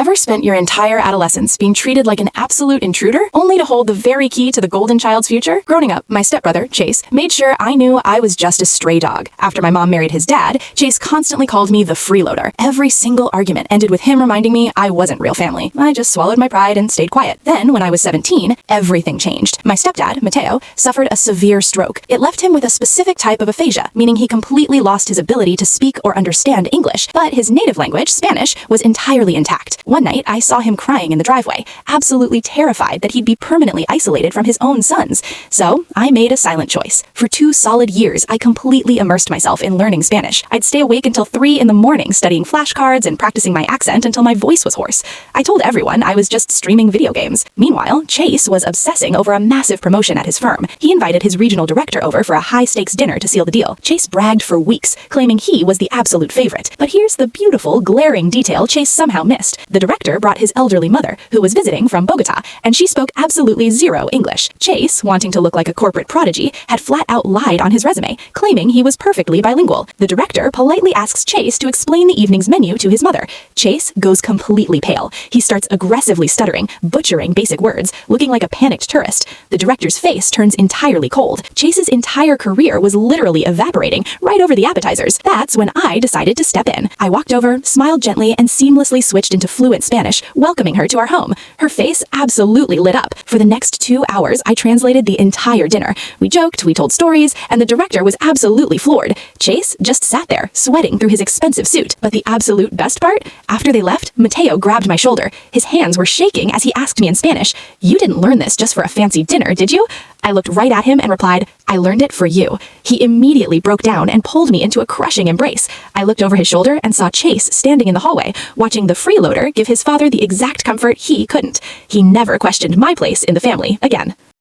Ever spent your entire adolescence being treated like an absolute intruder, only to hold the very key to the golden child's future? Growing up, my stepbrother, Chase, made sure I knew I was just a stray dog. After my mom married his dad, Chase constantly called me the freeloader. Every single argument ended with him reminding me I wasn't real family. I just swallowed my pride and stayed quiet. Then, when I was 17, everything changed. My stepdad, Mateo, suffered a severe stroke. It left him with a specific type of aphasia, meaning he completely lost his ability to speak or understand English, but his native language, Spanish, was entirely intact. One night, I saw him crying in the driveway, absolutely terrified that he'd be permanently isolated from his own sons. So, I made a silent choice. For 2 solid years, I completely immersed myself in learning Spanish. I'd stay awake until 3 in the morning studying flashcards and practicing my accent until my voice was hoarse. I told everyone I was just streaming video games. Meanwhile, Chase was obsessing over a massive promotion at his firm. He invited his regional director over for a high-stakes dinner to seal the deal. Chase bragged for weeks, claiming he was the absolute favorite. But here's the beautiful, glaring detail Chase somehow missed. The director brought his elderly mother, who was visiting from Bogota, and she spoke absolutely zero English. Chase, wanting to look like a corporate prodigy, had flat out lied on his resume, claiming he was perfectly bilingual. The director politely asks Chase to explain the evening's menu to his mother. Chase goes completely pale. He starts aggressively stuttering, butchering basic words, looking like a panicked tourist. The director's face turns entirely cold. Chase's entire career was literally evaporating right over the appetizers. That's when I decided to step in. I walked over, smiled gently, and seamlessly switched into fluent Spanish, welcoming her to our home. Her face absolutely lit up. For the next 2 hours, I translated the entire dinner. We joked, we told stories, and the director was absolutely floored. Chase just sat there, sweating through his expensive suit. But the absolute best part? After they left, Mateo grabbed my shoulder. His hands were shaking as he asked me in Spanish, "You didn't learn this just for a fancy dinner, did you?" I looked right at him and replied, "I learned it for you." He immediately broke down and pulled me into a crushing embrace. I looked over his shoulder and saw Chase standing in the hallway, watching the freeloader give his father the exact comfort he couldn't. He never questioned my place in the family again.